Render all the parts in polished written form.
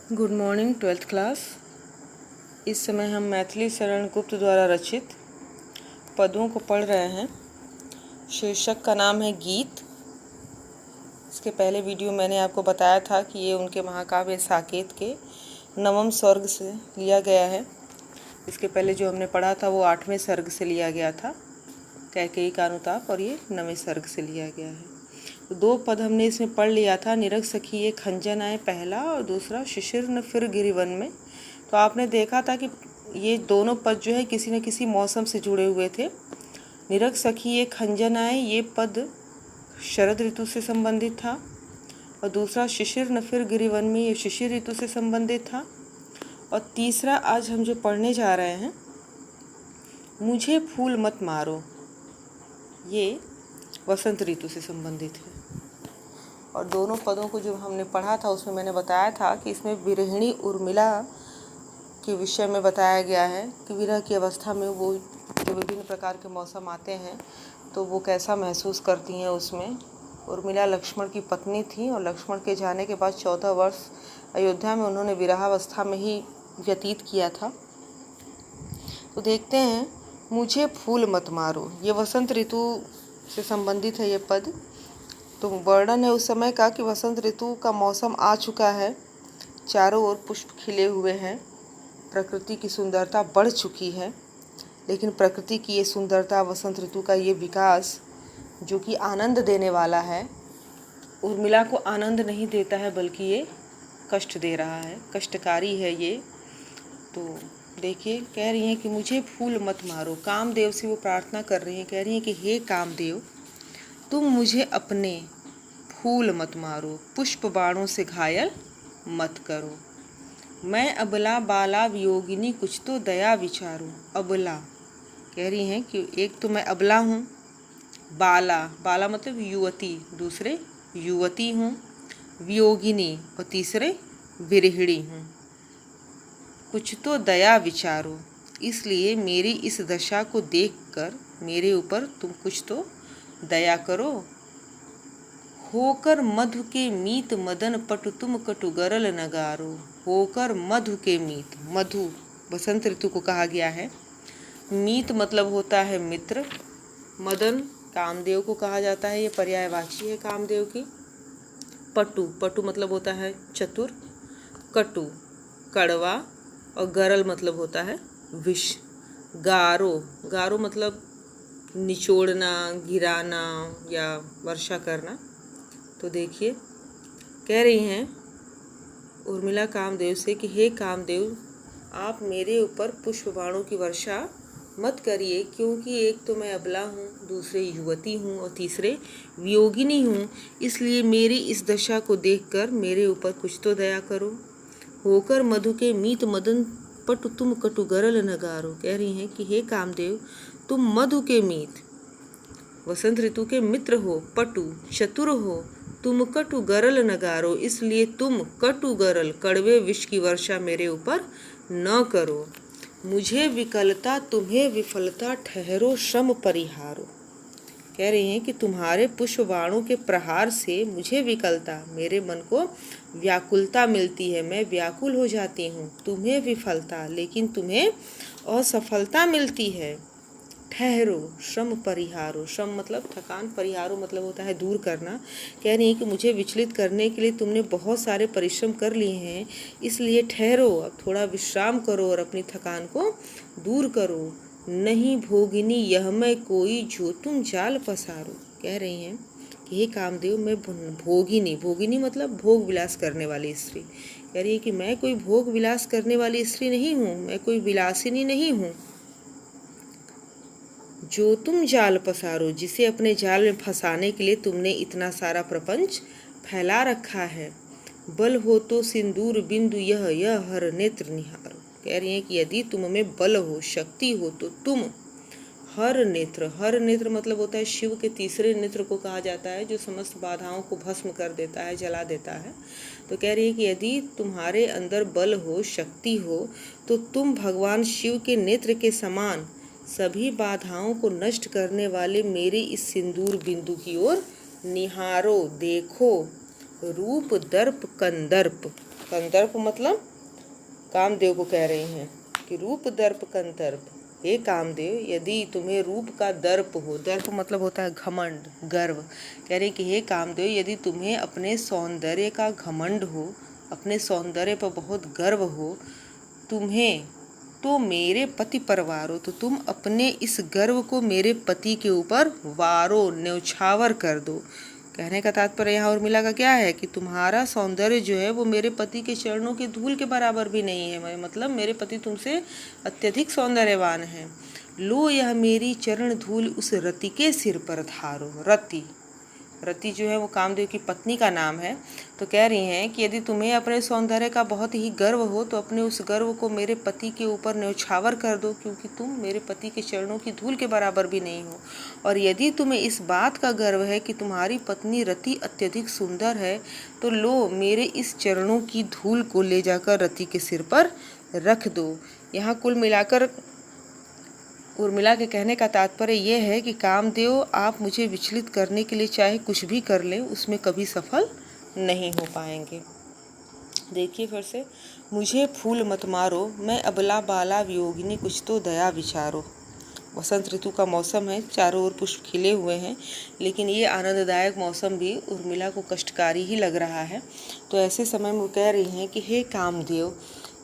Good morning 12th class. इस समय हम मैथिली शरण गुप्त द्वारा रचित पदों को पढ़ रहे हैं। शीर्षक का नाम है गीत। इसके पहले वीडियो मैंने आपको बताया था कि ये उनके महाकाव्य साकेत के नवम सर्ग से लिया गया है। इसके पहले जो हमने पढ़ा था वो 8वें सर्ग से लिया गया था, कैकेयी का अनुताप, और ये 9वें सर्ग से लिया गया है। तो 2 पद हमने इसमें पढ़ लिया था। निरख सखी ये खंजन आए पहला, और दूसरा शिशिर न फिर गिरिवन में। तो आपने देखा था कि ये दोनों पद जो है किसी न किसी मौसम से जुड़े हुए थे। निरख सखी ये खंजन आए, ये पद शरद ऋतु से संबंधित था, और दूसरा शिशिर न फिर गिरिवन में, ये शिशिर ऋतु से संबंधित था। और तीसरा आज हम जो पढ़ने जा रहे हैं, मुझे फूल मत मारो, ये वसंत ऋतु से संबंधित है। और दोनों पदों को जो हमने पढ़ा था उसमें मैंने बताया था कि इसमें विरहिणी उर्मिला के विषय में बताया गया है कि विरह की अवस्था में वो जो विभिन्न प्रकार के मौसम आते हैं तो वो कैसा महसूस करती हैं। उसमें उर्मिला लक्ष्मण की पत्नी थी, और लक्ष्मण के जाने के बाद 14 वर्ष अयोध्या में उन्होंने विरहावस्था में ही व्यतीत किया था। तो देखते हैं, मुझे फूल मत मारो, ये वसंत ऋतु से संबंधित है ये पद। तो वर्णन है उस समय का कि वसंत ऋतु का मौसम आ चुका है, चारों ओर पुष्प खिले हुए हैं, प्रकृति की सुंदरता बढ़ चुकी है। लेकिन प्रकृति की ये सुंदरता, वसंत ऋतु का ये विकास जो कि आनंद देने वाला है, उर्मिला को आनंद नहीं देता है बल्कि ये कष्ट दे रहा है, कष्टकारी है ये। तो देखिए, कह रही हैं कि मुझे फूल मत मारो। कामदेव से वो प्रार्थना कर रही हैं, कह रही हैं कि हे कामदेव, तुम मुझे अपने फूल मत मारो, पुष्प बाणों से घायल मत करो। मैं अबला बाला वियोगिनी, कुछ तो दया विचारो। अबला कह रही हैं कि एक तो मैं अबला हूँ, बाला, बाला मतलब युवती, दूसरे युवती हूँ, वियोगिनी और तीसरे विरहिणी हूँ। कुछ तो दया विचारो, इसलिए मेरी इस दशा को देखकर मेरे ऊपर तुम कुछ तो दया करो। होकर मधु के मीत मदन पटु, तुम कटु गरल नगारो। होकर मधु के मीत, मधु वसंत ऋतु को कहा गया है। मीत मतलब होता है मित्र, मदन कामदेव को कहा जाता है, ये पर्यायवाची है कामदेव की। पटु, पटु मतलब होता है चतुर, कटु कड़वा, और गरल मतलब होता है विष। गारो, गारो मतलब निचोड़ना, गिराना या वर्षा करना। तो देखिए, कह रही हैं उर्मिला कामदेव से कि हे कामदेव, आप मेरे ऊपर पुष्प बाणों की वर्षा मत करिए, क्योंकि एक तो मैं अबला हूँ, दूसरे युवती हूँ और तीसरे वियोगिनी हूँ। इसलिए मेरी इस दशा को देखकर मेरे ऊपर कुछ तो दया करो। होकर मधु के मीत मदन पटु, तुम कटु गरल नगारो। कह रही हैं कि हे कामदेव, तुम मधु के मीत, वसंत ऋतु के मित्र हो, पटु चतुर हो, तुम कटु गरल नगारो, इसलिए तुम कटु गरल कड़वे विष की वर्षा मेरे ऊपर न करो। मुझे विकलता तुम्हें विफलता, ठहरो श्रम परिहारो। कह रही हैं कि तुम्हारे पुष्प बाणों के प्रहार से मुझे विकलता, मेरे मन को व्याकुलता मिलती है, मैं व्याकुल हो जाती हूँ। तुम्हें विफलता, लेकिन तुम्हें असफलता मिलती है। ठहरो श्रम परिहारो, श्रम मतलब थकान, परिहारो मतलब होता है दूर करना। कह रही है कि मुझे विचलित करने के लिए तुमने बहुत सारे परिश्रम कर लिए हैं, इसलिए ठहरो, अब थोड़ा विश्राम करो और अपनी थकान को दूर करो। नहीं भोगिनी यह मैं कोई, जो तुम जाल पसारो। कह रही हैं कि हे कामदेव, मैं भोगिनी, भोगिनी मतलब भोग विलास करने वाली स्त्री। कह रही है कि मैं कोई भोग विलास करने वाली स्त्री नहीं हूँ, मैं कोई विलासिनी नहीं हूँ। जो तुम जाल पसारो, जिसे अपने जाल में फंसाने के लिए तुमने इतना सारा प्रपंच फैला रखा है। बल हो तो सिंदूर बिंदु यह हर नेत्र निहारो। कह रही हैं कि यदि तुम में बल हो, शक्ति हो, तो तुम हर नेत्र, हर नेत्र मतलब होता है शिव के तीसरे नेत्र को कहा जाता है, जो समस्त बाधाओं को भस्म कर देता है, जला देता है। तो कह रही है कि यदि तुम्हारे अंदर बल हो, शक्ति हो, तो तुम भगवान शिव के नेत्र के समान सभी बाधाओं को नष्ट करने वाले मेरे इस सिंदूर बिंदु की ओर निहारो, देखो। रूप दर्प कंदर्प, कंदर्प मतलब कामदेव को कह रही हैं कि रूप दर्प कंदर्प, हे कामदेव यदि तुम्हें रूप का दर्प हो, दर्प मतलब होता है घमंड, गर्व, कह रहे कि हे कामदेव यदि तुम्हें अपने सौंदर्य का घमंड हो, अपने सौंदर्य पर बहुत गर्व हो तुम्हें, तो मेरे पति पर वारो, तो तुम अपने इस गर्व को मेरे पति के ऊपर वारो, न्यौछावर कर दो। कहने का तात्पर्य यहाँ उर्मिला का क्या है कि तुम्हारा सौंदर्य जो है वो मेरे पति के चरणों की धूल के बराबर भी नहीं है, मतलब मेरे पति तुमसे अत्यधिक सौंदर्यवान हैं। लो यह मेरी चरण धूल उस रति के सिर पर धारो। रति, रति जो है वो कामदेव की पत्नी का नाम है। तो कह रही हैं कि यदि तुम्हें अपने सौंदर्य का बहुत ही गर्व हो तो अपने उस गर्व को मेरे पति के ऊपर न्यौछावर कर दो, क्योंकि तुम मेरे पति के चरणों की धूल के बराबर भी नहीं हो। और यदि तुम्हें इस बात का गर्व है कि तुम्हारी पत्नी रति अत्यधिक सुंदर है, तो लो मेरे इस चरणों की धूल को ले जाकर रति के सिर पर रख दो। यहाँ कुल मिलाकर उर्मिला के कहने का तात्पर्य यह है कि कामदेव आप मुझे विचलित करने के लिए चाहे कुछ भी कर लें, उसमें कभी सफल नहीं हो पाएंगे। देखिए फिर से, मुझे फूल मत मारो, मैं अबला बाला वियोगिनी, कुछ तो दया विचारो। वसंत ऋतु का मौसम है, चारों ओर पुष्प खिले हुए हैं, लेकिन ये आनंददायक मौसम भी उर्मिला को कष्टकारी ही लग रहा है। तो ऐसे समय में वो कह रही हैं कि हे कामदेव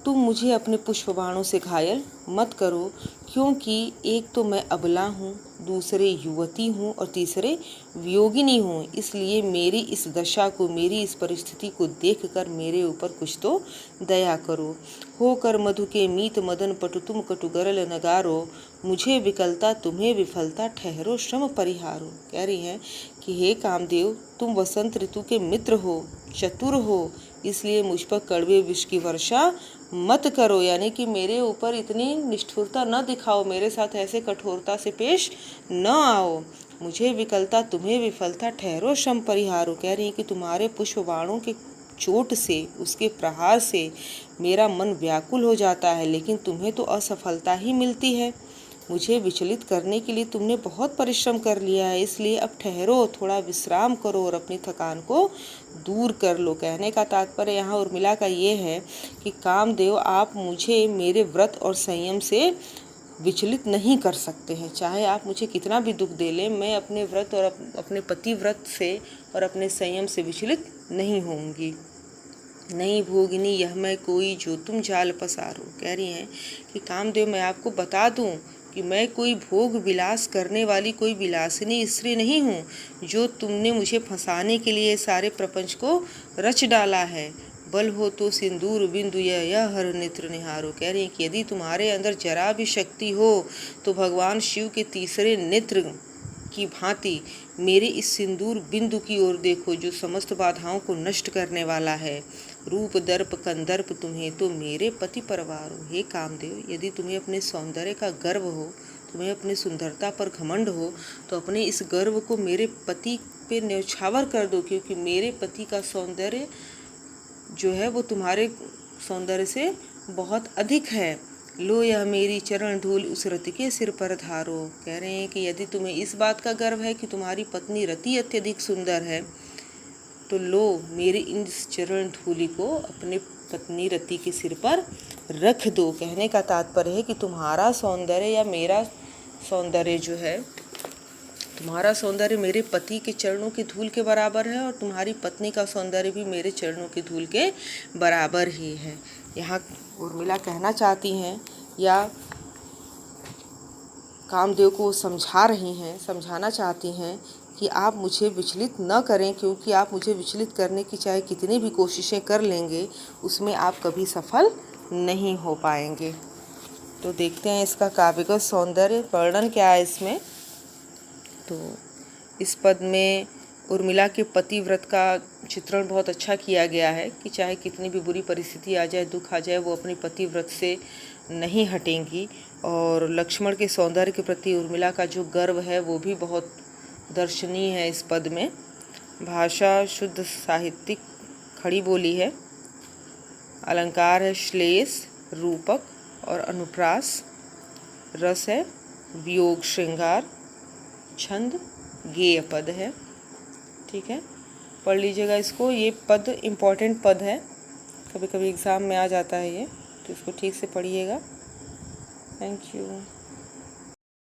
तुम मुझे अपने पुष्प बाणों से घायल मत करो, क्योंकि एक तो मैं अबला हूँ, दूसरे युवती हूँ और तीसरे वियोगिनी हूँ। इसलिए मेरी इस दशा को, मेरी इस परिस्थिति को देखकर मेरे ऊपर कुछ तो दया करो। होकर मधु के मीत मदन पटु तुम कटु गरल नगारो, मुझे विकलता तुम्हें विफलता ठहरो श्रम परिहारो। कह रही हैं कि हे कामदेव तुम वसंत ऋतु के मित्र हो, चतुर हो, इसलिए मुझ पर कड़वे विष की वर्षा मत करो, यानी कि मेरे ऊपर इतनी निष्ठुरता न दिखाओ, मेरे साथ ऐसे कठोरता से पेश न आओ। मुझे विकलता तुम्हें विफलता ठहरो श्रम परिहारो। कह रही है कि तुम्हारे पुष्प बाणों के चोट से, उसके प्रहार से मेरा मन व्याकुल हो जाता है, लेकिन तुम्हें तो असफलता ही मिलती है। मुझे विचलित करने के लिए तुमने बहुत परिश्रम कर लिया है, इसलिए अब ठहरो, थोड़ा विश्राम करो और अपनी थकान को दूर कर लो। कहने का तात्पर्य यहाँ उर्मिला का ये है कि कामदेव आप मुझे मेरे व्रत और संयम से विचलित नहीं कर सकते हैं, चाहे आप मुझे कितना भी दुख दे लें, मैं अपने व्रत और अपने पति व्रत से और अपने संयम से विचलित नहीं होंगी। नहीं भोगिनी यह मैं कोई जो तुम जाल पसारो। कह रही हैं कि कामदेव मैं आपको बता दूं कि मैं कोई भोग विलास करने वाली कोई विलासिनी स्त्री नहीं हूँ जो तुमने मुझे फंसाने के लिए सारे प्रपंच को रच डाला है। बल हो तो सिंदूर बिंदु यह हर नेत्र निहारो। कह रही हैं कि यदि तुम्हारे अंदर जरा भी शक्ति हो तो भगवान शिव के तीसरे नेत्र की भांति मेरे इस सिंदूर बिंदु की ओर देखो, जो समस्त बाधाओं को नष्ट करने वाला है। रूप दर्प कंदर्प तुम्हें, तो मेरे पति परवार हो। हे कामदेव यदि तुम्हें अपने सौंदर्य का गर्व हो, तुम्हें अपनी सुंदरता पर घमंड हो, तो अपने इस गर्व को मेरे पति पे न्यौछावर कर दो, क्योंकि मेरे पति का सौंदर्य जो है वो तुम्हारे सौंदर्य से बहुत अधिक है। लो यह मेरी चरण धूल उस रति के सिर पर धारो। कह रहे हैं कि यदि तुम्हें इस बात का गर्व है कि तुम्हारी पत्नी रति अत्यधिक सुंदर है, तो लो मेरी इन चरण धूलि को अपने पत्नी रति के सिर पर रख दो। कहने का तात्पर्य है कि तुम्हारा सौंदर्य या मेरा सौंदर्य जो है, तुम्हारा सौंदर्य मेरे पति के चरणों की धूल के बराबर है और तुम्हारी पत्नी का सौंदर्य भी मेरे चरणों की धूल के बराबर ही है। यहाँ उर्मिला कहना चाहती हैं या कामदेव को समझा रही हैं, समझाना चाहती हैं कि आप मुझे विचलित न करें, क्योंकि आप मुझे विचलित करने की चाहे कितनी भी कोशिशें कर लेंगे, उसमें आप कभी सफल नहीं हो पाएंगे। तो देखते हैं इसका काव्यगत सौंदर्य वर्णन क्या है इसमें। तो इस पद में उर्मिला के पति व्रत का चित्रण बहुत अच्छा किया गया है कि चाहे कितनी भी बुरी परिस्थिति आ जाए, दुख आ जाए, वो अपने पति व्रत से नहीं हटेंगी। और लक्ष्मण के सौंदर्य के प्रति उर्मिला का जो गर्व है वो भी बहुत दर्शनीय है इस पद में। भाषा शुद्ध साहित्यिक खड़ी बोली है। अलंकार है श्लेष, रूपक और अनुप्रास। रस है वियोग श्रृंगार। छंद गेय पद है। ठीक है, पढ़ लीजिएगा इसको, ये पद इम्पॉर्टेंट पद है कभी कभी एग्ज़ाम में आ जाता है ये, तो इसको ठीक से पढ़िएगा। Thank you.